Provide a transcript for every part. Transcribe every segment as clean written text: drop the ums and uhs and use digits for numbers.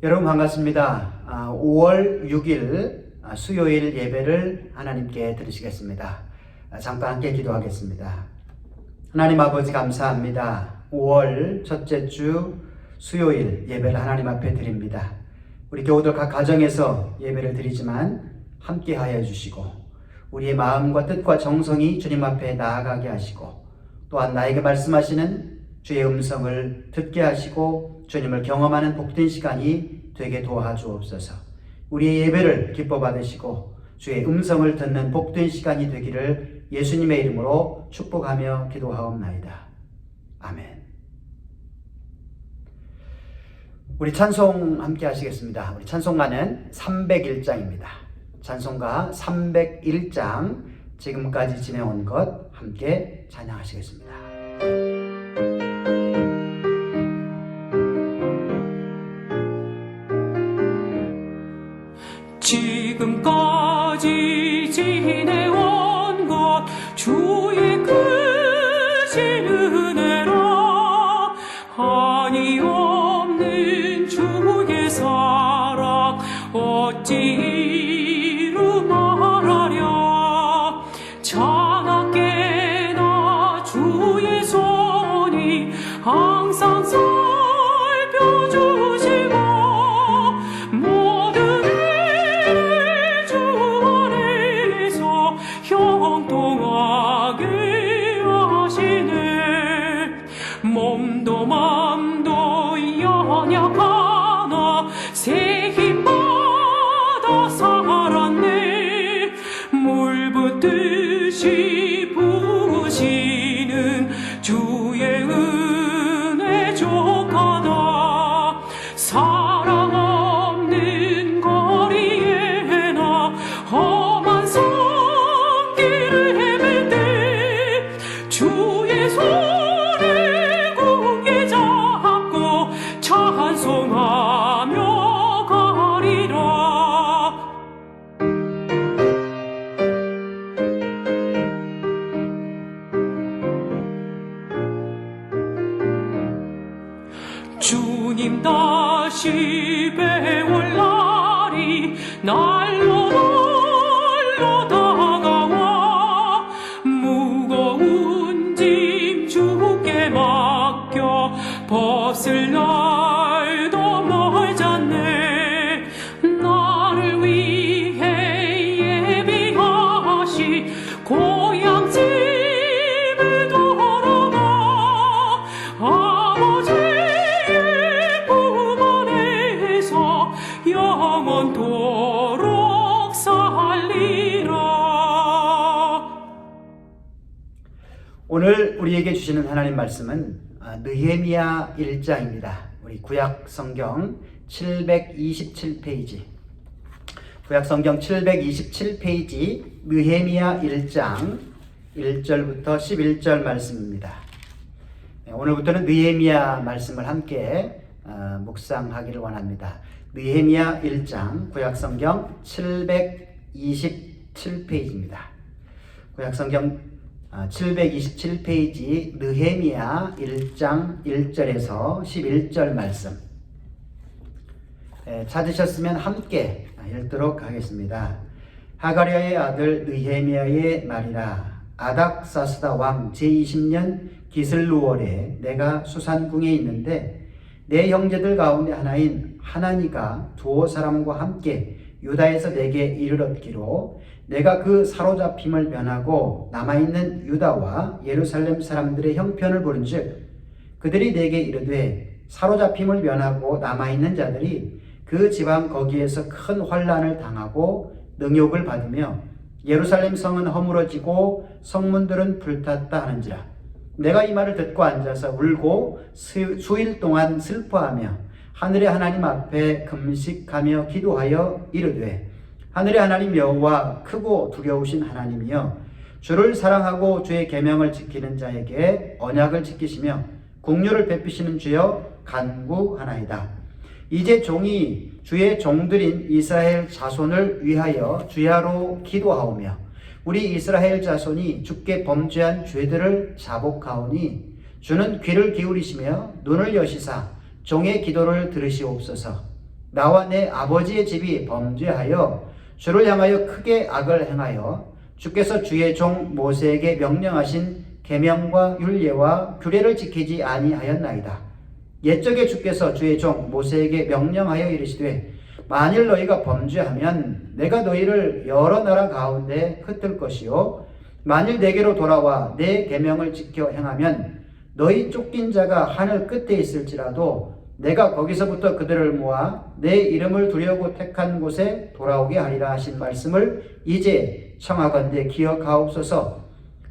여러분 반갑습니다. 5월 6일 수요일 예배를 하나님께 드리시겠습니다. 잠깐 함께 기도하겠습니다. 하나님 아버지 감사합니다. 5월 첫째 주 수요일 예배를 하나님 앞에 드립니다. 우리 교우들 각 가정에서 예배를 드리지만 함께 하여 주시고 우리의 마음과 뜻과 정성이 주님 앞에 나아가게 하시고 또한 나에게 말씀하시는 주의 음성을 듣게 하시고 주님을 경험하는 복된 시간이 되게 도와주옵소서. 우리의 예배를 기뻐 받으시고 주의 음성을 듣는 복된 시간이 되기를 예수님의 이름으로 축복하며 기도하옵나이다. 아멘. 우리 찬송 함께 하시겠습니다. 우리 찬송가는 301장입니다. 찬송가 301장 지금까지 지내온 것 함께 찬양하시겠습니다. 지금까지 지내온 것 주의 크신 은혜라 한이 없는 주의 사랑 어찌 이루 말하랴. 차갑게나 주의 손이 항상 살펴주시고 모든 형통하게 하시네. 몸도 맘도 연약하나 새 힘 받아 살았네. 물 붓듯이 부으시는 주의 은혜 족하다. 사랑 없는 거리에 나 험한 주의 손에 굳게 잡고 찬송하며 가리라. 주님 다시 배울 날이 날로 다가와 무거운 짐 주께 맡겨 벗을 날도 멀잖네. 나를 위해 예비하시 고향집에 돌아가 아버지의 품 안에서 영원토록 살리라. 오늘 우리에게 주시는 하나님 말씀은 느헤미야 1장입니다. 우리 구약 성경 727페이지 구약 성경 727페이지 느헤미야 1장 1절부터 11절 말씀입니다. 오늘부터는 느헤미야 말씀을 함께 묵상하기를 원합니다. 느헤미야 1장 구약 성경 727페이지입니다. 구약 성경 727페이지 느헤미야 1장 1절에서 11절 말씀 찾으셨으면 함께 읽도록 하겠습니다. 하가랴의 아들 느헤미야의 말이라. 아닥사스다 왕 제20년 기슬루월에 내가 수산궁에 있는데 내 형제들 가운데 하나인 하나니가 두어 사람과 함께 유다에서 내게 이르렀기로 내가 그 사로잡힘을 면하고 남아있는 유다와 예루살렘 사람들의 형편을 보른즉 그들이 내게 이르되 사로잡힘을 면하고 남아있는 자들이 그 지방 거기에서 큰 환난을 당하고 능욕을 받으며 예루살렘 성은 허물어지고 성문들은 불탔다 하는지라. 내가 이 말을 듣고 앉아서 울고 수일 동안 슬퍼하며 하늘의 하나님 앞에 금식하며 기도하여 이르되 하늘의 하나님 여호와 크고 두려우신 하나님이여 주를 사랑하고 주의 계명을 지키는 자에게 언약을 지키시며 국류를 베푸시는 주여 간구하나이다. 이제 종이 주의 종들인 이스라엘 자손을 위하여 주야로 기도하오며 우리 이스라엘 자손이 주께 범죄한 죄들을 자복하오니 주는 귀를 기울이시며 눈을 여시사 종의 기도를 들으시옵소서. 나와 내 아버지의 집이 범죄하여 주를 향하여 크게 악을 행하여 주께서 주의 종 모세에게 명령하신 계명과 율례와 규례를 지키지 아니하였나이다. 옛적에 주께서 주의 종 모세에게 명령하여 이르시되 만일 너희가 범죄하면 내가 너희를 여러 나라 가운데 흩을 것이요 만일 내게로 돌아와 내 계명을 지켜 행하면 너희 쫓긴 자가 하늘 끝에 있을지라도 내가 거기서부터 그들을 모아 내 이름을 두려고 택한 곳에 돌아오게 하리라 하신 말씀을 이제 청하건대 기억하옵소서.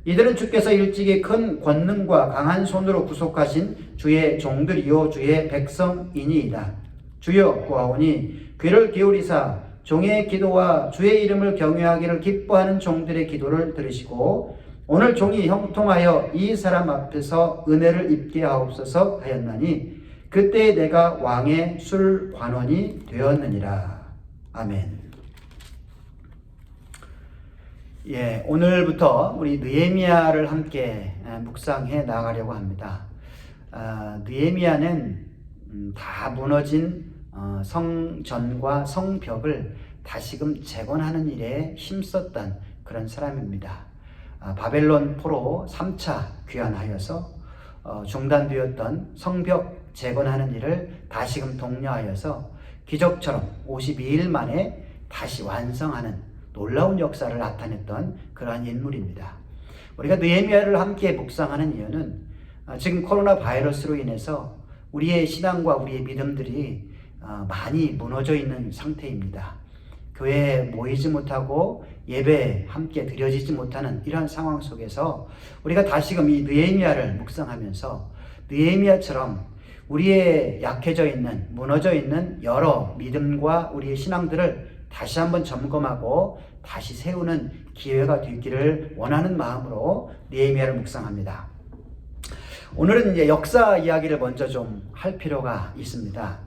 이들은 주께서 일찍이 큰 권능과 강한 손으로 구속하신 주의 종들이요 주의 백성이니이다. 주여 구하오니 귀를 기울이사 종의 기도와 주의 이름을 경외하기를 기뻐하는 종들의 기도를 들으시고 오늘 종이 형통하여 이 사람 앞에서 은혜를 입게 하옵소서 하였나니 그때 내가 왕의 술 관원이 되었느니라. 아멘. 예, 오늘부터 우리 느헤미야를 함께 묵상해 나가려고 합니다. 느헤미야는 다 무너진 성전과 성벽을 다시금 재건하는 일에 힘썼던 그런 사람입니다. 바벨론 포로 3차 귀환하여서 중단되었던 성벽 재건하는 일을 다시금 독려하여서 기적처럼 52일 만에 다시 완성하는 놀라운 역사를 나타냈던 그러한 인물입니다. 우리가 느헤미야를 함께 묵상하는 이유는 지금 코로나 바이러스로 인해서 우리의 신앙과 우리의 믿음들이 많이 무너져 있는 상태입니다. 교회에 모이지 못하고 예배 함께 드려지지 못하는 이러한 상황 속에서 우리가 다시금 이 느헤미야를 묵상하면서 느헤미야처럼 우리의 약해져 있는, 무너져 있는 여러 믿음과 우리의 신앙들을 다시 한번 점검하고 다시 세우는 기회가 되기를 원하는 마음으로 느헤미야를 묵상합니다. 오늘은 이제 역사 이야기를 먼저 좀 할 필요가 있습니다.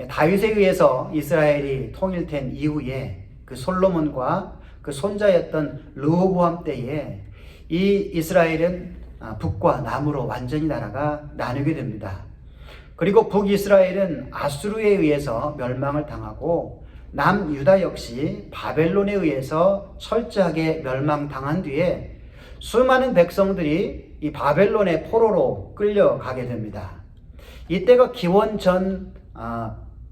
다윗에 의해서 이스라엘이 통일된 이후에 그 솔로몬과 그 손자였던 르호보암 때에 이 이스라엘은 북과 남으로 완전히 나라가 나누게 됩니다. 그리고 북이스라엘은 아수르에 의해서 멸망을 당하고 남유다 역시 바벨론에 의해서 철저하게 멸망당한 뒤에 수많은 백성들이 이 바벨론의 포로로 끌려가게 됩니다. 이때가 기원전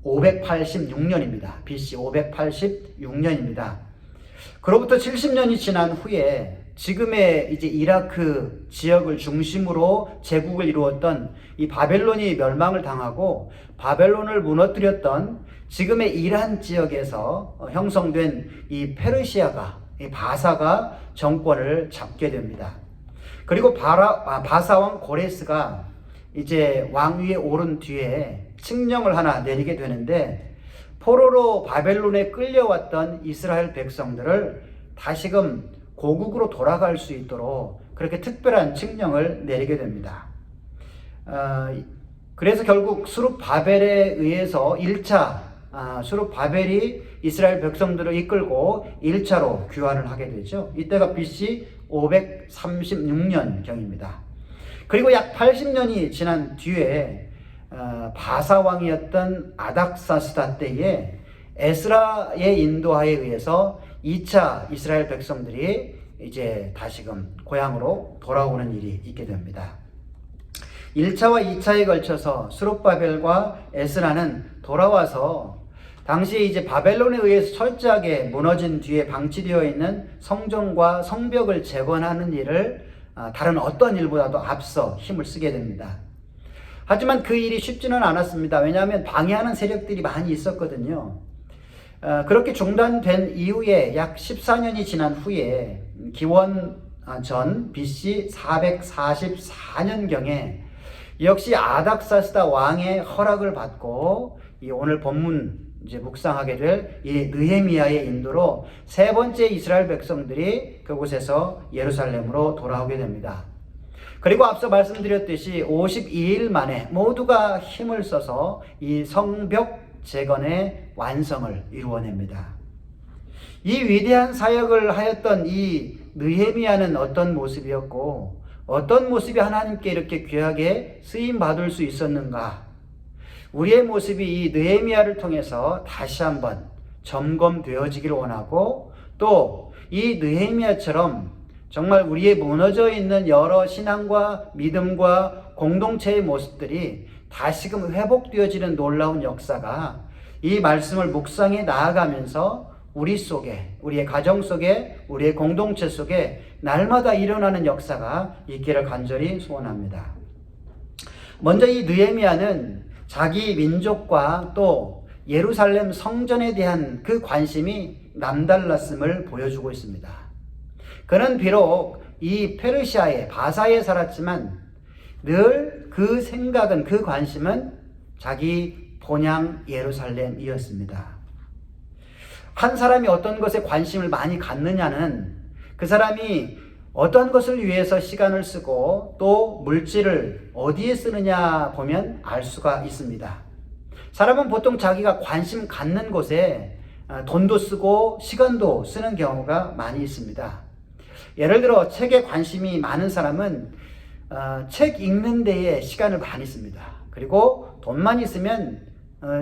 586년입니다. BC 586년입니다. 그로부터 70년이 지난 후에 지금의 이제 이라크 지역을 중심으로 제국을 이루었던 이 바벨론이 멸망을 당하고 바벨론을 무너뜨렸던 지금의 이란 지역에서 형성된 이 페르시아가, 이 바사가 정권을 잡게 됩니다. 그리고 바사왕 고레스가 이제 왕위에 오른 뒤에 칙령을 하나 내리게 되는데 포로로 바벨론에 끌려왔던 이스라엘 백성들을 다시금 고국으로 돌아갈 수 있도록 그렇게 특별한 칙령을 내리게 됩니다. 그래서 결국 수룹바벨에 의해서 1차 수룹바벨이 이스라엘 백성들을 이끌고 1차로 귀환을 하게 되죠. 이때가 BC 536년경입니다. 그리고 약 80년이 지난 뒤에 바사왕이었던 아닥사스다 때에 에스라의 인도하에 의해서 2차 이스라엘 백성들이 이제 다시금 고향으로 돌아오는 일이 있게 됩니다. 1차와 2차에 걸쳐서 수룹바벨과 에스라는 돌아와서 당시에 이제 바벨론에 의해서 철저하게 무너진 뒤에 방치되어 있는 성전과 성벽을 재건하는 일을 다른 어떤 일보다도 앞서 힘을 쓰게 됩니다. 하지만 그 일이 쉽지는 않았습니다. 왜냐하면 방해하는 세력들이 많이 있었거든요. 그렇게 중단된 이후에 약 14년이 지난 후에 기원전 BC 444년경에 역시 아닥사스다 왕의 허락을 받고 이 오늘 본문 이제 묵상하게 될 이 느헤미야의 인도로 세 번째 이스라엘 백성들이 그곳에서 예루살렘으로 돌아오게 됩니다. 그리고 앞서 말씀드렸듯이 52일 만에 모두가 힘을 써서 이 성벽 재건의 완성을 이루어냅니다. 이 위대한 사역을 하였던 이 느헤미야는 어떤 모습이었고 어떤 모습이 하나님께 이렇게 귀하게 쓰임 받을 수 있었는가? 우리의 모습이 이 느헤미야를 통해서 다시 한번 점검되어지기를 원하고, 또 이 느헤미야처럼 정말 우리의 무너져 있는 여러 신앙과 믿음과 공동체의 모습들이 다시금 회복되어지는 놀라운 역사가 이 말씀을 묵상해 나아가면서 우리 속에, 우리의 가정 속에, 우리의 공동체 속에 날마다 일어나는 역사가 있기를 간절히 소원합니다. 먼저 이 느헤미야는 자기 민족과 또 예루살렘 성전에 대한 그 관심이 남달랐음을 보여주고 있습니다. 그는 비록 이 페르시아의 바사에 살았지만 늘 그 생각은, 그 관심은 자기 본향 예루살렘이었습니다. 한 사람이 어떤 것에 관심을 많이 갖느냐는 그 사람이 어떤 것을 위해서 시간을 쓰고 또 물질을 어디에 쓰느냐 보면 알 수가 있습니다. 사람은 보통 자기가 관심 갖는 곳에 돈도 쓰고 시간도 쓰는 경우가 많이 있습니다. 예를 들어 책에 관심이 많은 사람은 책 읽는 데에 시간을 많이 씁니다. 그리고 돈만 있으면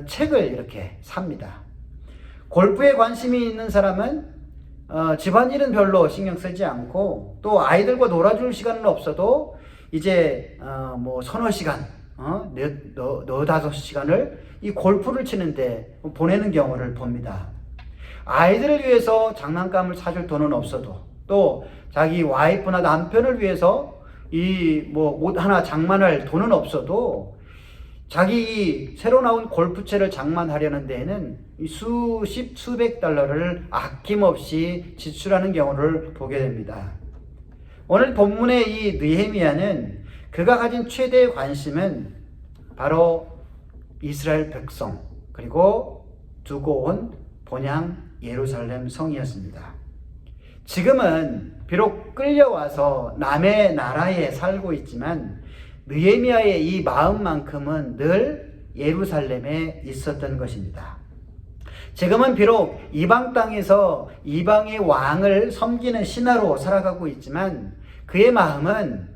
책을 이렇게 삽니다. 골프에 관심이 있는 사람은 집안일은 별로 신경 쓰지 않고, 또 아이들과 놀아줄 시간은 없어도 이제 뭐 서너 시간, 너다섯 시간을 이 골프를 치는데 보내는 경우를 봅니다. 아이들을 위해서 장난감을 사줄 돈은 없어도, 또 자기 와이프나 남편을 위해서 이 뭐 옷 하나 장만할 돈은 없어도 자기 새로 나온 골프채를 장만하려는 데에는 수십, 수백 달러를 아낌없이 지출하는 경우를 보게 됩니다. 오늘 본문의 이 느헤미야는 그가 가진 최대의 관심은 바로 이스라엘 백성, 그리고 두고 온 본향 예루살렘 성이었습니다. 지금은 비록 끌려와서 남의 나라에 살고 있지만 느헤미야의 이 마음만큼은 늘 예루살렘에 있었던 것입니다. 지금은 비록 이방 땅에서 이방의 왕을 섬기는 신하로 살아가고 있지만 그의 마음은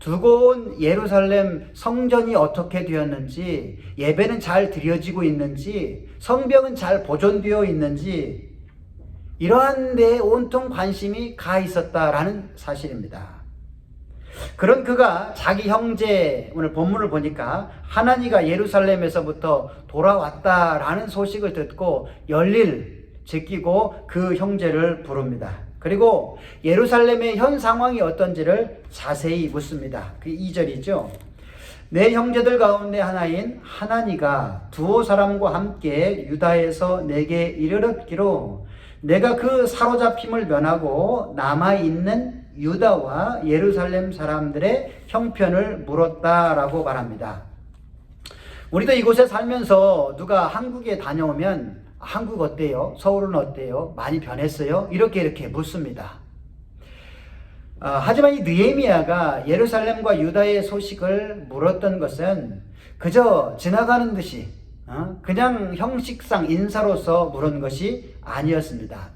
두고 온 예루살렘 성전이 어떻게 되었는지, 예배는 잘 드려지고 있는지, 성벽은 잘 보존되어 있는지, 이러한 데에 온통 관심이 가 있었다라는 사실입니다. 그런 그가 자기 형제, 오늘 본문을 보니까 하나니가 예루살렘에서부터 돌아왔다라는 소식을 듣고 열일 제끼고 그 형제를 부릅니다. 그리고 예루살렘의 현 상황이 어떤지를 자세히 묻습니다. 그 2절이죠. 내 형제들 가운데 하나인 하나니가 두오 사람과 함께 유다에서 내게 이르렀기로 내가 그 사로잡힘을 면하고 남아있는 유다와 예루살렘 사람들의 형편을 물었다라고 말합니다. 우리도 이곳에 살면서 누가 한국에 다녀오면 한국 어때요? 서울은 어때요? 많이 변했어요? 이렇게 묻습니다. 하지만 이 느헤미야가 예루살렘과 유다의 소식을 물었던 것은 그저 지나가는 듯이 그냥 형식상 인사로서 물은 것이 아니었습니다.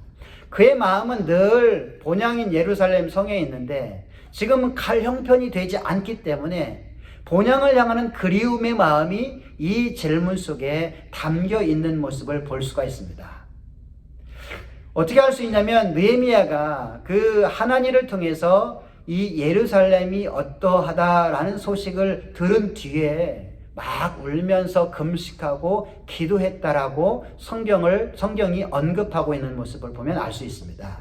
그의 마음은 늘 본향인 예루살렘 성에 있는데 지금은 갈 형편이 되지 않기 때문에 본향을 향하는 그리움의 마음이 이 질문 속에 담겨 있는 모습을 볼 수가 있습니다. 어떻게 할 수 있냐면 느헤미야가 그 하나니를 통해서 이 예루살렘이 어떠하다라는 소식을 들은 뒤에 막 울면서 금식하고 기도했다라고 성경이 언급하고 있는 모습을 보면 알 수 있습니다.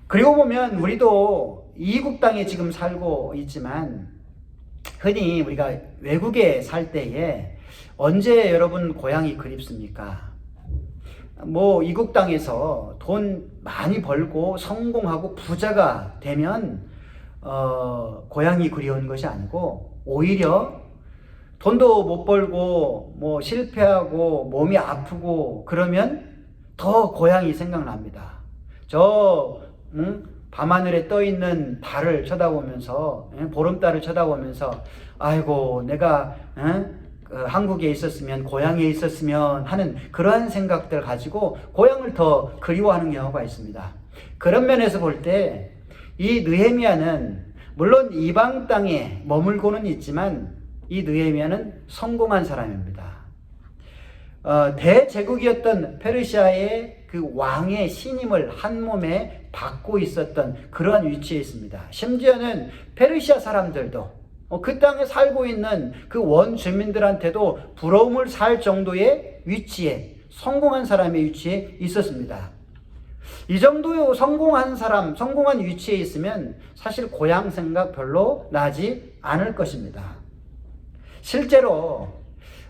그리고 보면 우리도 이국 땅에 지금 살고 있지만 흔히 우리가 외국에 살 때에 언제 여러분 고향이 그립습니까? 뭐 이국 땅에서 돈 많이 벌고 성공하고 부자가 되면 고향이 그리운 것이 아니고 오히려 돈도 못 벌고 뭐 실패하고 몸이 아프고 그러면 더 고향이 생각납니다. 밤하늘에 떠 있는 달을 쳐다보면서, 보름달을 쳐다보면서 아이고 내가 한국에 있었으면, 고향에 있었으면 하는 그러한 생각들 가지고 고향을 더 그리워하는 경우가 있습니다. 그런 면에서 볼 때 이 느헤미야는 물론 이방 땅에 머물고는 있지만 이 느헤미야는 성공한 사람입니다. 대제국이었던 페르시아의 그 왕의 신임을 한 몸에 받고 있었던 그러한 위치에 있습니다. 심지어는 페르시아 사람들도 그 땅에 살고 있는 그 원주민들한테도 부러움을 살 정도의 위치에, 성공한 사람의 위치에 있었습니다. 이 정도 성공한 사람, 성공한 위치에 있으면 사실 고향 생각 별로 나지 않을 것입니다. 실제로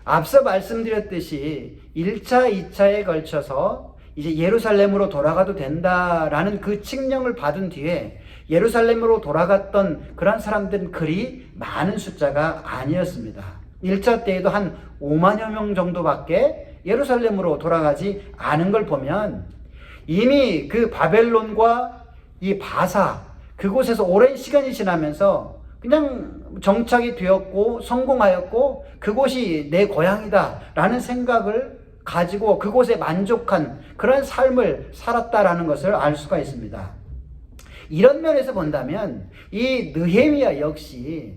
앞서 말씀드렸듯이 1차, 2차에 걸쳐서 이제 예루살렘으로 돌아가도 된다라는 그 칙령을 받은 뒤에 예루살렘으로 돌아갔던 그런 사람들은 그리 많은 숫자가 아니었습니다. 1차 때에도 한 5만여 명 정도밖에 예루살렘으로 돌아가지 않은 걸 보면 이미 그 바벨론과 이 바사, 그곳에서 오랜 시간이 지나면서 그냥 정착이 되었고 성공하였고 그곳이 내 고향이다 라는 생각을 가지고 그곳에 만족한 그런 삶을 살았다라는 것을 알 수가 있습니다. 이런 면에서 본다면 이 느헤미야 역시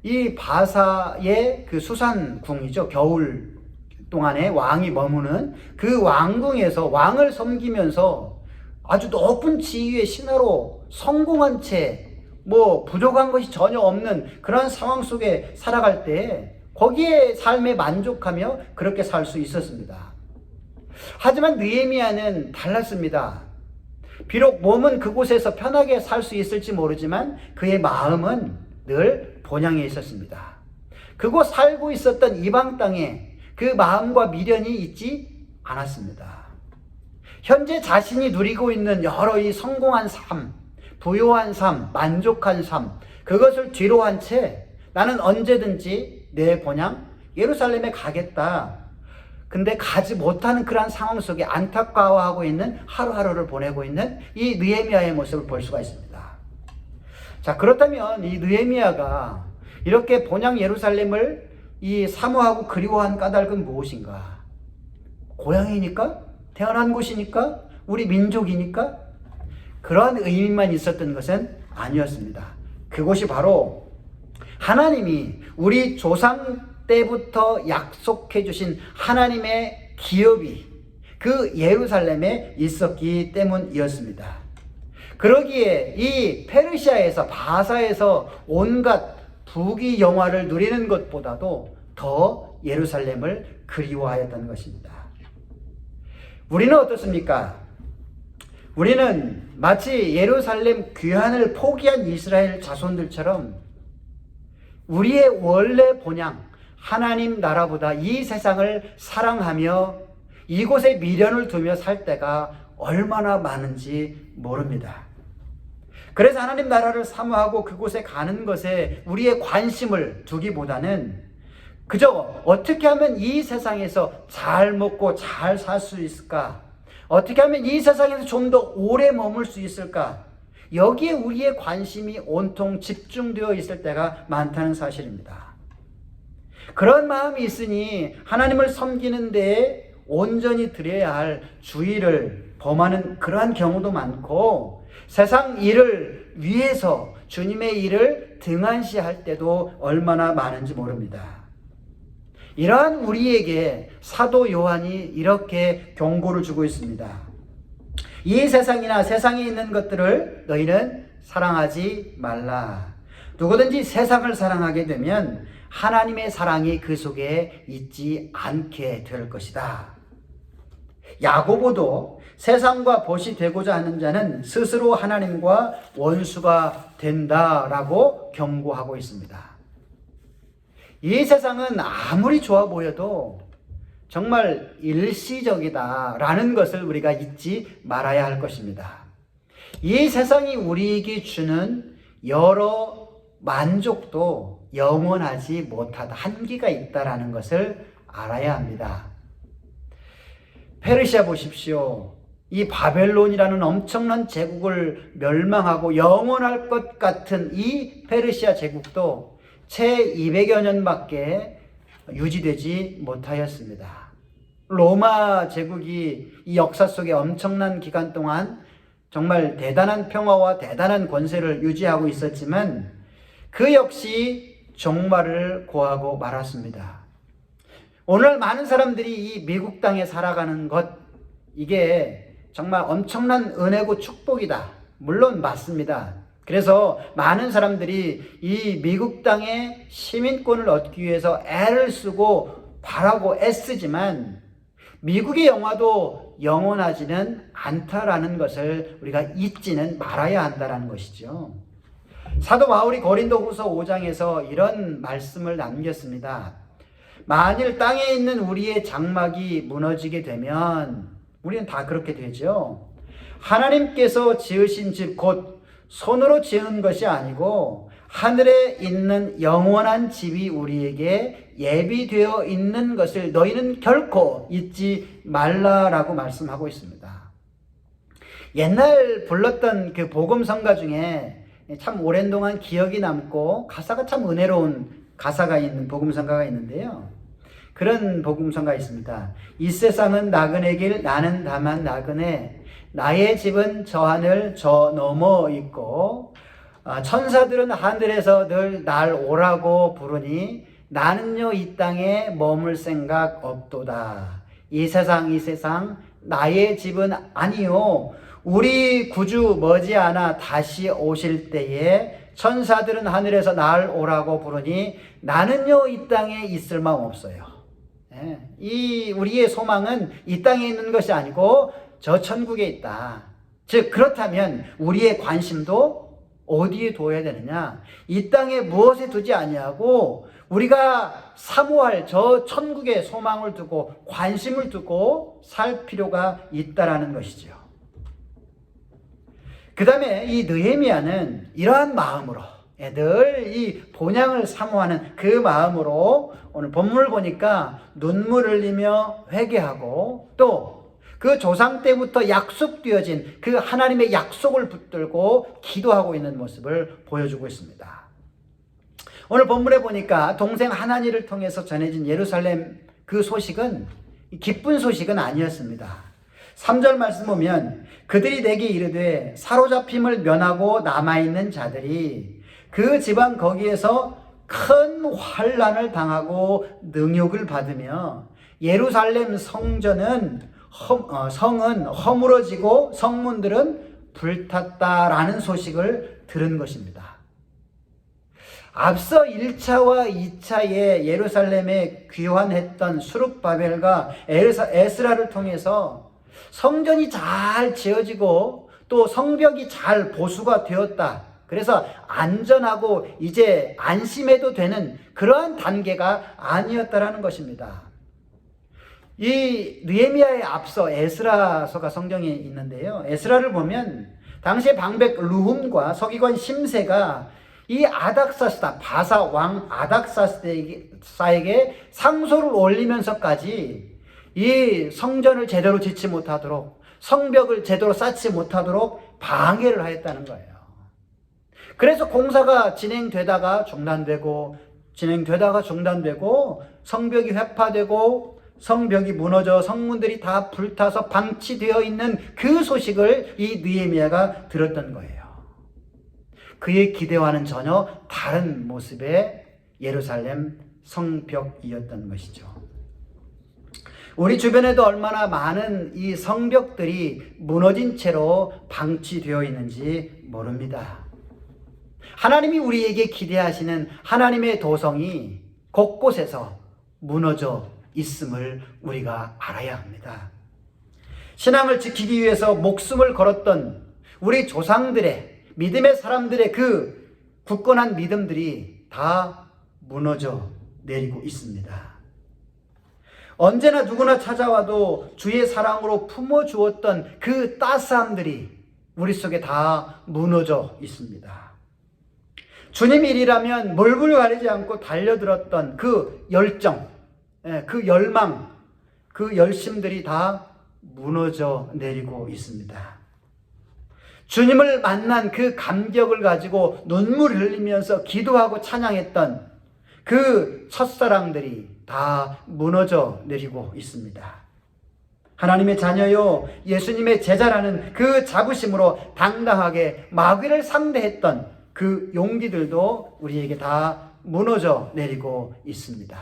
이 바사의 그 수산궁이죠. 겨울 동안에 왕이 머무는 그 왕궁에서 왕을 섬기면서 아주 높은 지위의 신하로 성공한 채 부족한 것이 전혀 없는 그런 상황 속에 살아갈 때 거기에 삶에 만족하며 그렇게 살 수 있었습니다. 하지만 느헤미야는 달랐습니다. 비록 몸은 그곳에서 편하게 살 수 있을지 모르지만 그의 마음은 늘 본향에 있었습니다. 그곳 살고 있었던 이방 땅에 그 마음과 미련이 있지 않았습니다. 현재 자신이 누리고 있는 여러 이 성공한 삶, 부요한 삶, 만족한 삶, 그것을 뒤로 한 채 나는 언제든지 내 본향 예루살렘에 가겠다. 근데 가지 못하는 그러한 상황 속에 안타까워하고 있는 하루하루를 보내고 있는 이 느헤미야의 모습을 볼 수가 있습니다. 자, 그렇다면 이 느헤미야가 이렇게 본향 예루살렘을 이 사모하고 그리워한 까닭은 무엇인가? 고향이니까? 태어난 곳이니까? 우리 민족이니까? 그러한 의미만 있었던 것은 아니었습니다. 그곳이 바로 하나님이 우리 조상 때부터 약속해 주신 하나님의 기업이 그 예루살렘에 있었기 때문이었습니다. 그러기에 이 페르시아에서 바사에서 온갖 부귀 영화를 누리는 것보다도 더 예루살렘을 그리워하였다는 것입니다. 우리는 어떻습니까? 우리는 마치 예루살렘 귀환을 포기한 이스라엘 자손들처럼 우리의 원래 본향 하나님 나라보다 이 세상을 사랑하며 이곳에 미련을 두며 살 때가 얼마나 많은지 모릅니다. 그래서 하나님 나라를 사모하고 그곳에 가는 것에 우리의 관심을 두기보다는 그저 어떻게 하면 이 세상에서 잘 먹고 잘 살 수 있을까? 어떻게 하면 이 세상에서 좀 더 오래 머물 수 있을까? 여기에 우리의 관심이 온통 집중되어 있을 때가 많다는 사실입니다. 그런 마음이 있으니 하나님을 섬기는 데에 온전히 드려야 할 주의를 범하는 그러한 경우도 많고 세상 일을 위해서 주님의 일을 등한시할 때도 얼마나 많은지 모릅니다. 이러한 우리에게 사도 요한이 이렇게 경고를 주고 있습니다. 이 세상이나 세상에 있는 것들을 너희는 사랑하지 말라. 누구든지 세상을 사랑하게 되면 하나님의 사랑이 그 속에 있지 않게 될 것이다. 야고보도 세상과 벗이 되고자 하는 자는 스스로 하나님과 원수가 된다라고 경고하고 있습니다. 이 세상은 아무리 좋아 보여도 정말 일시적이다라는 것을 우리가 잊지 말아야 할 것입니다. 이 세상이 우리에게 주는 여러 만족도 영원하지 못하다, 한계가 있다라는 것을 알아야 합니다. 페르시아 보십시오. 이 바벨론이라는 엄청난 제국을 멸망하고 영원할 것 같은 이 페르시아 제국도 채 200여 년밖에 유지되지 못하였습니다. 로마 제국이 이 역사 속에 엄청난 기간 동안 정말 대단한 평화와 대단한 권세를 유지하고 있었지만 그 역시 종말을 고하고 말았습니다. 오늘 많은 사람들이 이 미국 땅에 살아가는 것, 이게 정말 엄청난 은혜고 축복이다. 물론 맞습니다. 그래서 많은 사람들이 이 미국 땅의 시민권을 얻기 위해서 애를 쓰고 바라고 애쓰지만 미국의 영화도 영원하지는 않다라는 것을 우리가 잊지는 말아야 한다라는 것이죠. 사도 바울이 고린도후서 5장에서 이런 말씀을 남겼습니다. 만일 땅에 있는 우리의 장막이 무너지게 되면 우리는 다 그렇게 되죠. 하나님께서 지으신 집 곧 손으로 지은 것이 아니고 하늘에 있는 영원한 집이 우리에게 예비되어 있는 것을 너희는 결코 잊지 말라라고 말씀하고 있습니다. 옛날 불렀던 그 복음성가 중에 참 오랜 동안 기억이 남고 가사가 참 은혜로운 가사가 있는 복음성가가 있는데요. 그런 복음성가 있습니다. 이 세상은 나그네 길 나는 다만 나그네 나의 집은 저 하늘 저 너머 있고 천사들은 하늘에서 늘 날 오라고 부르니 나는요 이 땅에 머물 생각 없도다. 이 세상 나의 집은 아니요 우리 구주 머지않아 다시 오실 때에 천사들은 하늘에서 날 오라고 부르니 나는요 이 땅에 있을 마음 없어요. 이 우리의 소망은 이 땅에 있는 것이 아니고 저 천국에 있다. 즉 그렇다면 우리의 관심도 어디에 둬야 되느냐? 이 땅에 무엇에 두지 아니하고 우리가 사모할 저 천국에 소망을 두고 관심을 두고 살 필요가 있다라는 것이죠. 그 다음에 이 느헤미야는 이러한 마음으로 늘 이 본향을 사모하는 그 마음으로 오늘 본문을 보니까 눈물 흘리며 회개하고 또 그 조상 때부터 약속되어진 그 하나님의 약속을 붙들고 기도하고 있는 모습을 보여주고 있습니다. 오늘 본문에 보니까 동생 하나니를 통해서 전해진 예루살렘 그 소식은 기쁜 소식은 아니었습니다. 3절 말씀 보면 그들이 내게 이르되 사로잡힘을 면하고 남아있는 자들이 그 지방 거기에서 큰 환난을 당하고 능욕을 받으며 예루살렘 성은 허물어지고 성문들은 불탔다라는 소식을 들은 것입니다. 앞서 1차와 2차에 예루살렘에 귀환했던 수룹바벨과 에스라를 통해서 성전이 잘 지어지고 또 성벽이 잘 보수가 되었다. 그래서 안전하고 이제 안심해도 되는 그러한 단계가 아니었다라는 것입니다. 이 느헤미야에 앞서 에스라서가 성경에 있는데요. 에스라를 보면 당시에 방백 르훔과 서기관 심세가 이 아닥사스다 바사 왕 아닥사스다에게 상소를 올리면서까지 이 성전을 제대로 짓지 못하도록 성벽을 제대로 쌓지 못하도록 방해를 하였다는 거예요. 그래서 공사가 진행되다가 중단되고 성벽이 회파되고 성벽이 무너져 성문들이 다 불타서 방치되어 있는 그 소식을 이 느헤미야가 들었던 거예요. 그의 기대와는 전혀 다른 모습의 예루살렘 성벽이었던 것이죠. 우리 주변에도 얼마나 많은 이 성벽들이 무너진 채로 방치되어 있는지 모릅니다. 하나님이 우리에게 기대하시는 하나님의 도성이 곳곳에서 무너져 있음을 우리가 알아야 합니다. 신앙을 지키기 위해서 목숨을 걸었던 우리 조상들의 믿음의 사람들의 그 굳건한 믿음들이 다 무너져 내리고 있습니다. 언제나 누구나 찾아와도 주의 사랑으로 품어주었던 그 따스함들이 우리 속에 다 무너져 있습니다. 주님 일이라면 몰불 가리지 않고 달려들었던 그 열정, 그 열망, 그 열심들이 다 무너져 내리고 있습니다. 주님을 만난 그 감격을 가지고 눈물을 흘리면서 기도하고 찬양했던 그 첫사랑들이 다 무너져 내리고 있습니다. 하나님의 자녀요 예수님의 제자라는 그 자부심으로 당당하게 마귀를 상대했던 그 용기들도 우리에게 다 무너져 내리고 있습니다.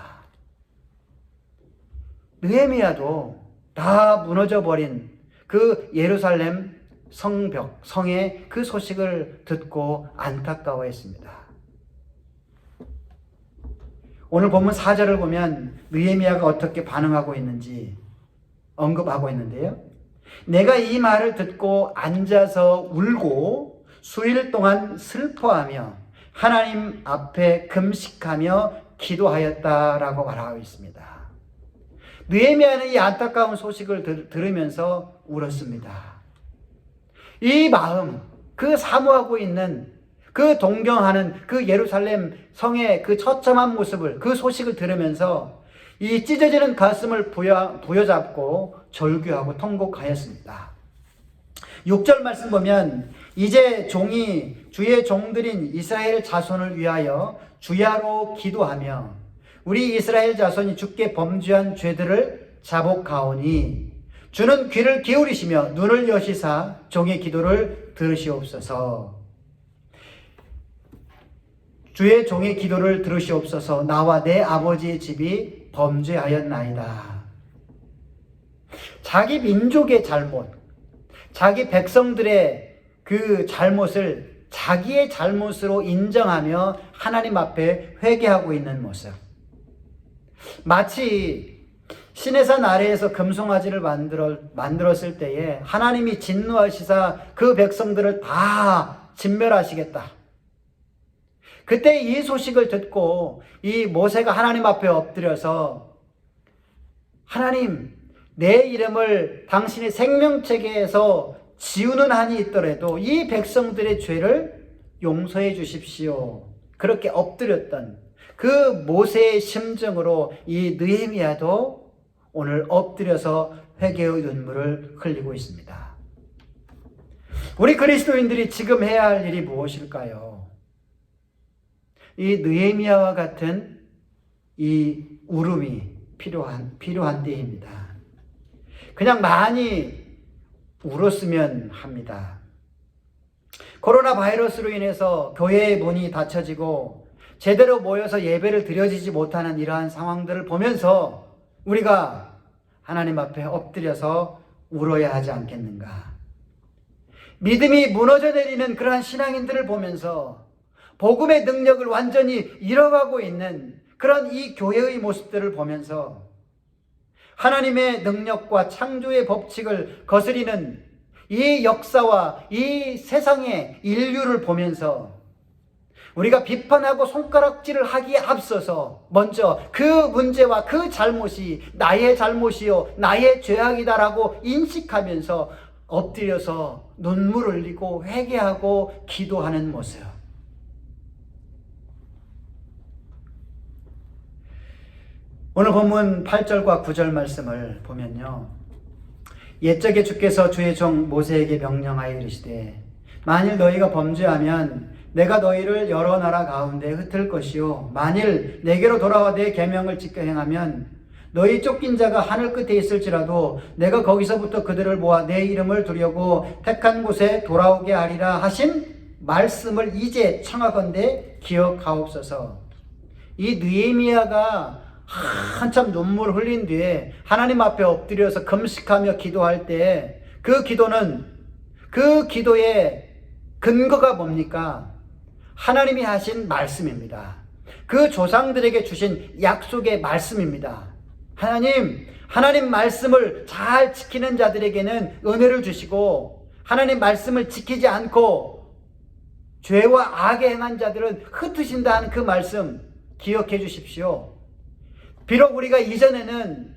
느헤미야도 다 무너져 버린 그 예루살렘 성벽, 성의 그 소식을 듣고 안타까워했습니다. 오늘 본문 4절을 보면 느헤미야가 어떻게 반응하고 있는지 언급하고 있는데요. 내가 이 말을 듣고 앉아서 울고 수일 동안 슬퍼하며 하나님 앞에 금식하며 기도하였다라고 말하고 있습니다. 느헤미야는 이 안타까운 소식을 들으면서 울었습니다. 이 마음, 그 사모하고 있는, 그 동경하는 그 예루살렘 성의 그 처참한 모습을, 그 소식을 들으면서 이 찢어지는 가슴을 부여잡고 절규하고 통곡하였습니다. 6절 말씀 보면 이제 주의 종들인 이스라엘 자손을 위하여 주야로 기도하며 우리 이스라엘 자손이 주께 범죄한 죄들을 자복하오니 주는 귀를 기울이시며 눈을 여시사 종의 기도를 들으시옵소서. 주의 종의 기도를 들으시옵소서. 나와 내 아버지의 집이 범죄하였나이다. 자기 민족의 잘못, 자기 백성들의 그 잘못을 자기의 잘못으로 인정하며 하나님 앞에 회개하고 있는 모습. 마치 시내산 아래에서 금송아지를 만들었을 때에 하나님이 진노하시사 그 백성들을 다 진멸하시겠다. 그때 이 소식을 듣고 이 모세가 하나님 앞에 엎드려서 하나님, 내 이름을 당신의 생명책에서 지우는 한이 있더라도 이 백성들의 죄를 용서해 주십시오. 그렇게 엎드렸던 그 모세의 심정으로 이 느헤미야도 오늘 엎드려서 회개의 눈물을 흘리고 있습니다. 우리 그리스도인들이 지금 해야 할 일이 무엇일까요? 이 느헤미야와 같은 이 울음이 필요한 때입니다. 그냥 많이 울었으면 합니다. 코로나 바이러스로 인해서 교회의 문이 닫혀지고 제대로 모여서 예배를 드려지지 못하는 이러한 상황들을 보면서 우리가 하나님 앞에 엎드려서 울어야 하지 않겠는가? 믿음이 무너져 내리는 그러한 신앙인들을 보면서 복음의 능력을 완전히 잃어가고 있는 그런 이 교회의 모습들을 보면서 하나님의 능력과 창조의 법칙을 거스리는 이 역사와 이 세상의 인류를 보면서 우리가 비판하고 손가락질을 하기에 앞서서 먼저 그 문제와 그 잘못이 나의 잘못이요 나의 죄악이다라고 인식하면서 엎드려서 눈물을 흘리고 회개하고 기도하는 모습. 오늘 본문 8절과 9절 말씀을 보면요, 옛적에 주께서 주의 종 모세에게 명령하여 이르시되 만일 너희가 범죄하면 내가 너희를 여러 나라 가운데 흩을 것이요 만일 내게로 돌아와 내 계명을 지켜 행하면 너희 쫓긴 자가 하늘 끝에 있을지라도 내가 거기서부터 그들을 모아 내 이름을 두려고 택한 곳에 돌아오게 하리라 하신 말씀을 이제 청하건대 기억하옵소서. 이 느헤미야가 한참 눈물을 흘린 뒤에 하나님 앞에 엎드려서 금식하며 기도할 때 그 기도의 근거가 뭡니까? 하나님이 하신 말씀입니다. 그 조상들에게 주신 약속의 말씀입니다. 하나님 말씀을 잘 지키는 자들에게는 은혜를 주시고 하나님 말씀을 지키지 않고 죄와 악에 행한 자들은 흩으신다 하는 그 말씀 기억해 주십시오. 비록 우리가 이전에는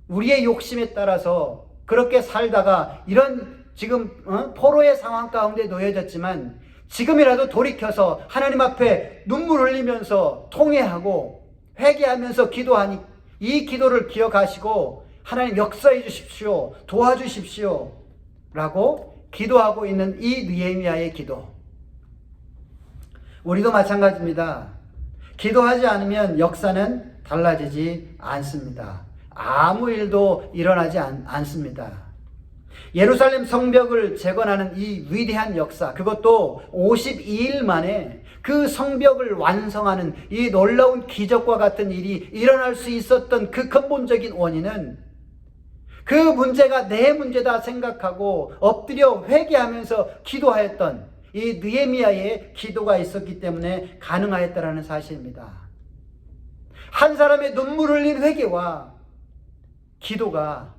우리의 욕심에 따라서 그렇게 살다가 이런 지금 포로의 상황 가운데 놓여졌지만 지금이라도 돌이켜서 하나님 앞에 눈물 흘리면서 통회하고 회개하면서 기도하니 이 기도를 기억하시고 하나님 역사해 주십시오. 도와주십시오. 라고 기도하고 있는 이 느헤미야의 기도. 우리도 마찬가지입니다. 기도하지 않으면 역사는 달라지지 않습니다. 아무 일도 일어나지 않습니다. 예루살렘 성벽을 재건하는 이 위대한 역사, 그것도 52일 만에 그 성벽을 완성하는 이 놀라운 기적과 같은 일이 일어날 수 있었던 그 근본적인 원인은 그 문제가 내 문제다 생각하고 엎드려 회개하면서 기도하였던 이 느헤미야의 기도가 있었기 때문에 가능하였다라는 사실입니다. 한 사람의 눈물 흘린 회개와 기도가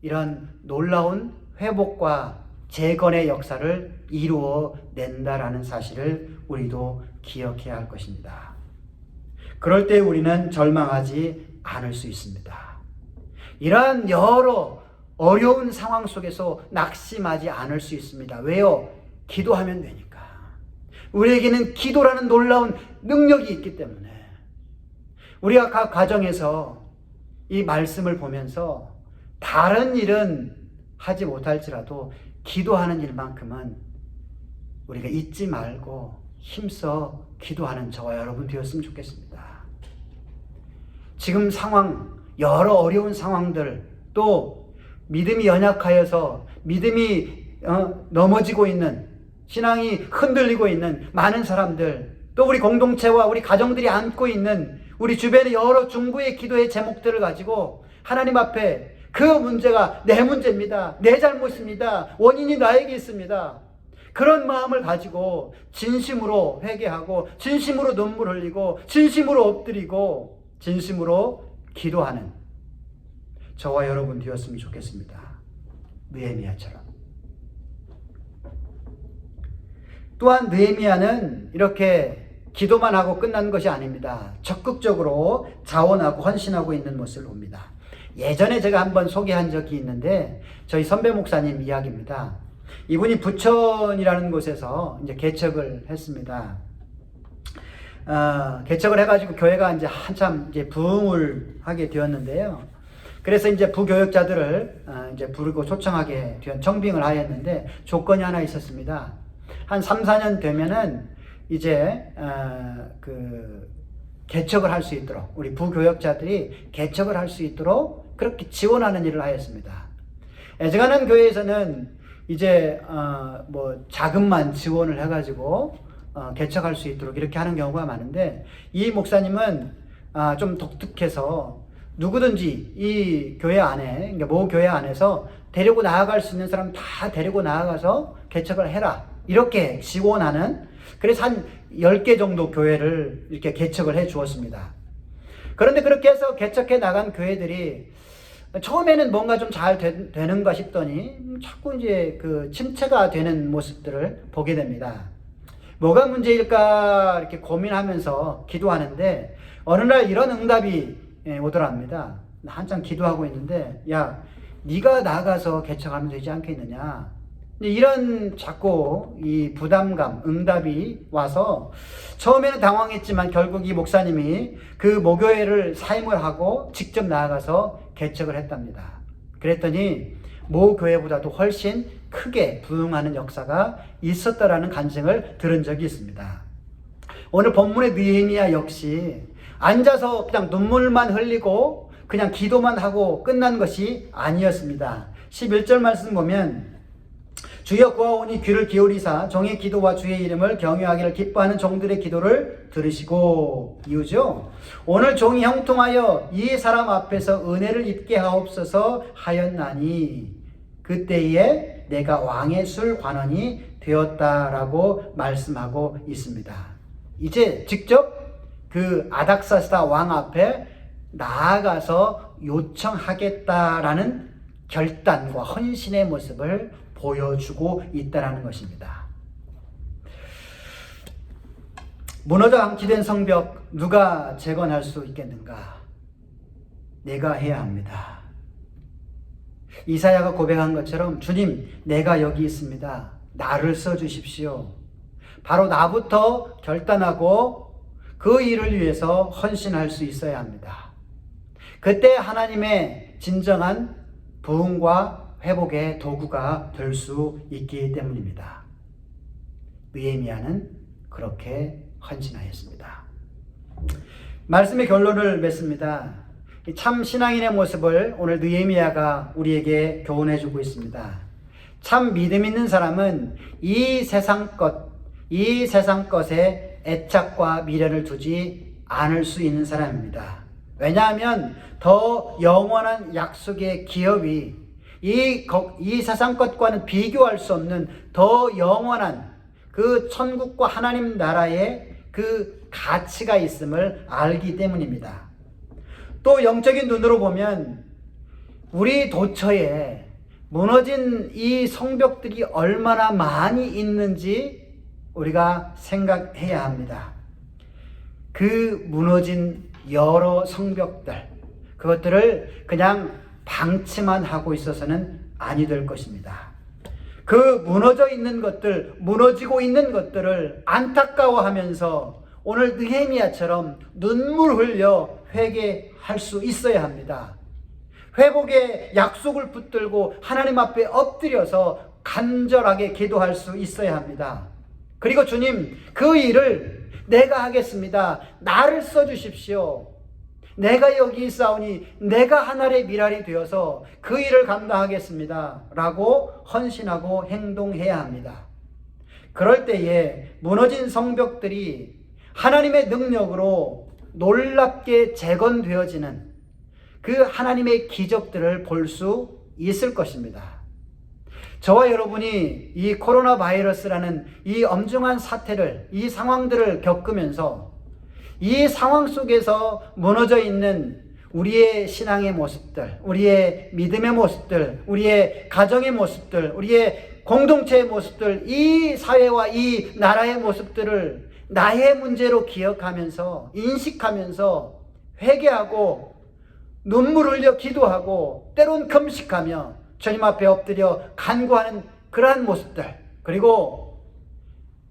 이런 놀라운 회복과 재건의 역사를 이루어낸다라는 사실을 우리도 기억해야 할 것입니다. 그럴 때 우리는 절망하지 않을 수 있습니다. 이러한 여러 어려운 상황 속에서 낙심하지 않을 수 있습니다. 왜요? 기도하면 되니까. 우리에게는 기도라는 놀라운 능력이 있기 때문에 우리가 각 가정에서 이 말씀을 보면서 다른 일은 하지 못할지라도 기도하는 일만큼은 우리가 잊지 말고 힘써 기도하는 저와 여러분 되었으면 좋겠습니다. 지금 상황, 여러 어려운 상황들, 또 믿음이 연약하여서 믿음이 넘어지고 있는, 신앙이 흔들리고 있는 많은 사람들, 또 우리 공동체와 우리 가정들이 안고 있는 우리 주변의 여러 중보의 기도의 제목들을 가지고 하나님 앞에 그 문제가 내 문제입니다. 내 잘못입니다. 원인이 나에게 있습니다. 그런 마음을 가지고 진심으로 회개하고 진심으로 눈물 흘리고 진심으로 엎드리고 진심으로 기도하는 저와 여러분 되었으면 좋겠습니다. 느헤미야처럼. 또한 느헤미야는 이렇게 기도만 하고 끝난 것이 아닙니다. 적극적으로 자원하고 헌신하고 있는 모습을 봅니다. 예전에 제가 한번 소개한 적이 있는데 저희 선배 목사님 이야기입니다. 이분이 부천이라는 곳에서 이제 개척을 했습니다. 개척을 해가지고 교회가 이제 한참 이제 부흥을 하게 되었는데요. 그래서 이제 부교역자들을 이제 부르고 초청하게 된 청빙을 하였는데 조건이 하나 있었습니다. 한 3, 4년 되면은 이제 그 개척을 할 수 있도록 우리 부교역자들이 개척을 할 수 있도록 그렇게 지원하는 일을 하였습니다. 애정하는 교회에서는 이제 뭐 자금만 지원을 해가지고 개척할 수 있도록 이렇게 하는 경우가 많은데 이 목사님은 좀 독특해서 누구든지 이 교회 안에, 그러니까 모 교회 안에서 데리고 나아갈 수 있는 사람 다 데리고 나아가서 개척을 해라 이렇게 지원하는, 그래서 한 10개 정도 교회를 이렇게 개척을 해 주었습니다. 그런데 그렇게 해서 개척해 나간 교회들이 처음에는 뭔가 좀 잘 되는가 싶더니 자꾸 이제 그 침체가 되는 모습들을 보게 됩니다. 뭐가 문제일까 이렇게 고민하면서 기도하는데 어느 날 이런 응답이 오더랍니다. 한참 기도하고 있는데 야, 네가 나가서 개척하면 되지 않겠느냐. 이런 자꾸 이 부담감, 응답이 와서 처음에는 당황했지만 결국 이 목사님이 그 모교회를 사임을 하고 직접 나아가서 개척을 했답니다. 그랬더니 모교회보다도 훨씬 크게 부흥하는 역사가 있었다라는 간증을 들은 적이 있습니다. 오늘 본문의 느헤미야 역시 앉아서 그냥 눈물만 흘리고 그냥 기도만 하고 끝난 것이 아니었습니다. 11절 말씀 보면 주여 구하오니 귀를 기울이사 종의 기도와 주의 이름을 경외하기를 기뻐하는 종들의 기도를 들으시고, 이유죠. 오늘 종이 형통하여 이 사람 앞에서 은혜를 입게 하옵소서 하였나니 그때에 내가 왕의 술 관원이 되었다라고 말씀하고 있습니다. 이제 직접 그 아닥사스다 왕 앞에 나아가서 요청하겠다라는 결단과 헌신의 모습을 보여주고 있다는 것입니다. 무너져 앙치된 성벽 누가 재건할 수 있겠는가? 내가 해야 합니다. 이사야가 고백한 것처럼 주님, 내가 여기 있습니다. 나를 써주십시오. 바로 나부터 결단하고 그 일을 위해서 헌신할 수 있어야 합니다. 그때 하나님의 진정한 부흥과 회복의 도구가 될 수 있기 때문입니다. 느헤미야는 그렇게 헌신하였습니다. 말씀의 결론을 맺습니다. 참 신앙인의 모습을 오늘 느헤미야가 우리에게 교훈해 주고 있습니다. 참 믿음 있는 사람은 이 세상 것에 애착과 미련을 두지 않을 수 있는 사람입니다. 왜냐하면 더 영원한 약속의 기업이 이 세상 것과는 비교할 수 없는 더 영원한 그 천국과 하나님 나라의 그 가치가 있음을 알기 때문입니다. 또 영적인 눈으로 보면 우리 도처에 무너진 이 성벽들이 얼마나 많이 있는지 우리가 생각해야 합니다. 그 무너진 여러 성벽들, 그것들을 그냥 방치만 하고 있어서는 아니 될 것입니다. 그 무너져 있는 것들, 무너지고 있는 것들을 안타까워하면서 오늘 느헤미야처럼 눈물 흘려 회개할 수 있어야 합니다. 회복의 약속을 붙들고 하나님 앞에 엎드려서 간절하게 기도할 수 있어야 합니다. 그리고 주님, 그 일을 내가 하겠습니다. 나를 써주십시오. 내가 여기 있사오니 내가 하늘의 미랄이 되어서 그 일을 감당하겠습니다. 라고 헌신하고 행동해야 합니다. 그럴 때에 무너진 성벽들이 하나님의 능력으로 놀랍게 재건되어지는 그 하나님의 기적들을 볼 수 있을 것입니다. 저와 여러분이 이 코로나 바이러스라는 이 엄중한 사태를, 이 상황들을 겪으면서 이 상황 속에서 무너져 있는 우리의 신앙의 모습들, 우리의 믿음의 모습들, 우리의 가정의 모습들, 우리의 공동체의 모습들, 이 사회와 이 나라의 모습들을 나의 문제로 기억하면서 인식하면서 회개하고 눈물 흘려 기도하고 때론 금식하며 주님 앞에 엎드려 간구하는 그러한 모습들, 그리고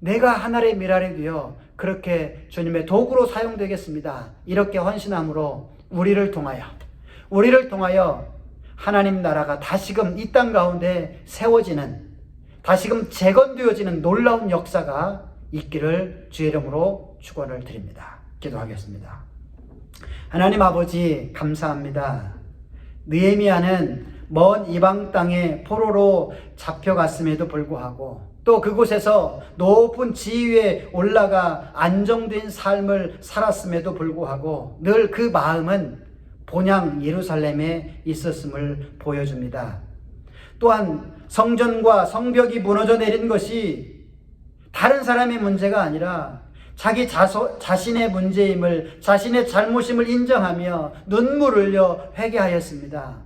내가 하늘의 미랄이 되어 그렇게 주님의 도구로 사용되겠습니다. 이렇게 헌신함으로 우리를 통하여 하나님 나라가 다시금 이 땅 가운데 세워지는, 다시금 재건되어지는 놀라운 역사가 있기를 주의 이름으로 축원을 드립니다. 기도하겠습니다. 하나님 아버지, 감사합니다. 느헤미야는 먼 이방 땅에 포로로 잡혀갔음에도 불구하고 또 그곳에서 높은 지위에 올라가 안정된 삶을 살았음에도 불구하고 늘 그 마음은 본향 예루살렘에 있었음을 보여줍니다. 또한 성전과 성벽이 무너져 내린 것이 다른 사람의 문제가 아니라 자기 자신의 문제임을, 자신의 잘못임을 인정하며 눈물 흘려 회개하였습니다.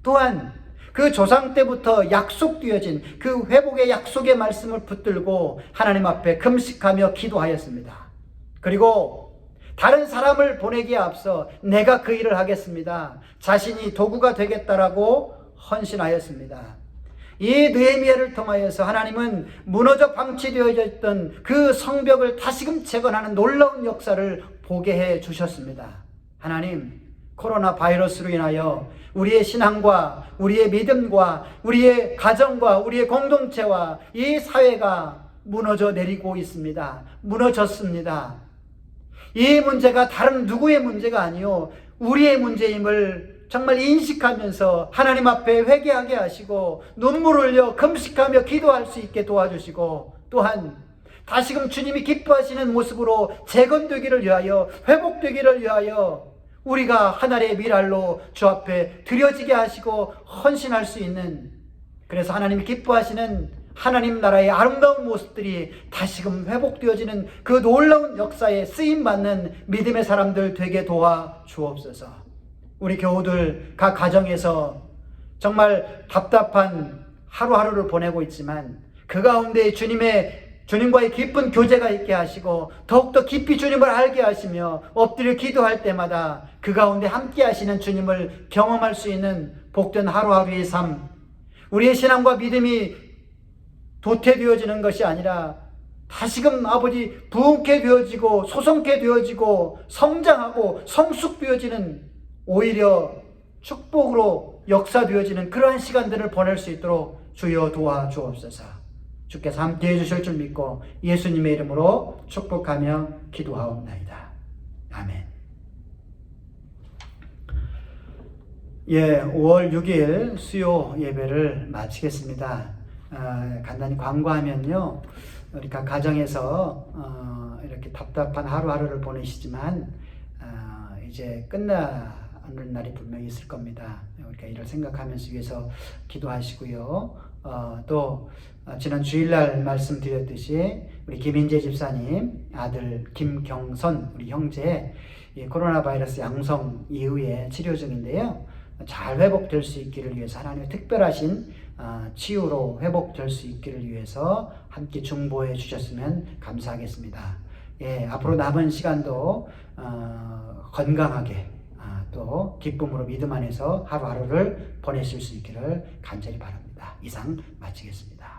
또한 그 조상 때부터 약속되어진 그 회복의 약속의 말씀을 붙들고 하나님 앞에 금식하며 기도하였습니다. 그리고 다른 사람을 보내기에 앞서 내가 그 일을 하겠습니다. 자신이 도구가 되겠다라고 헌신하였습니다. 이 느헤미야를 통하여서 하나님은 무너져 방치되어져 있던 그 성벽을 다시금 재건하는 놀라운 역사를 보게 해 주셨습니다. 하나님, 코로나 바이러스로 인하여 우리의 신앙과 우리의 믿음과 우리의 가정과 우리의 공동체와 이 사회가 무너져 내리고 있습니다. 무너졌습니다. 이 문제가 다른 누구의 문제가 아니요 우리의 문제임을 정말 인식하면서 하나님 앞에 회개하게 하시고 눈물 흘려 금식하며 기도할 수 있게 도와주시고, 또한 다시금 주님이 기뻐하시는 모습으로 재건되기를 위하여, 회복되기를 위하여 우리가 하늘의 미랄로 주 앞에 드려지게 하시고 헌신할 수 있는, 그래서 하나님이 기뻐하시는 하나님 나라의 아름다운 모습들이 다시금 회복되어지는 그 놀라운 역사에 쓰임받는 믿음의 사람들 되게 도와 주옵소서. 우리 교우들 각 가정에서 정말 답답한 하루하루를 보내고 있지만 그 가운데 주님과의 깊은 교제가 있게 하시고 더욱더 깊이 주님을 알게 하시며 엎드려 기도할 때마다 그 가운데 함께 하시는 주님을 경험할 수 있는 복된 하루하루의 삶, 우리의 신앙과 믿음이 도태되어지는 것이 아니라 다시금 아버지 부흥케 되어지고 소성케 되어지고 성장하고 성숙되어지는, 오히려 축복으로 역사되어지는 그러한 시간들을 보낼 수 있도록 주여 도와주옵소서. 주께서 함께 해주실 줄 믿고 예수님의 이름으로 축복하며 기도하옵나이다. 아멘. 5월 6일 수요 예배를 마치겠습니다. 간단히 광고하면요, 우리 각 가정에서 이렇게 답답한 하루하루를 보내시지만 이제 끝나는 날이 분명히 있을 겁니다. 우리가 이를 생각하면서 위해서 기도하시고요. 또 지난 주일날 말씀드렸듯이 우리 김인재 집사님 아들 김경선 우리 형제 코로나 바이러스 양성 이후에 치료 중인데요. 잘 회복될 수 있기를 위해서 하나님의 특별하신 치유로 회복될 수 있기를 위해서 함께 중보해 주셨으면 감사하겠습니다. 예, 앞으로 남은 시간도 건강하게 또 기쁨으로 믿음 안에서 하루하루를 보내실 수 있기를 간절히 바랍니다. 이상 마치겠습니다.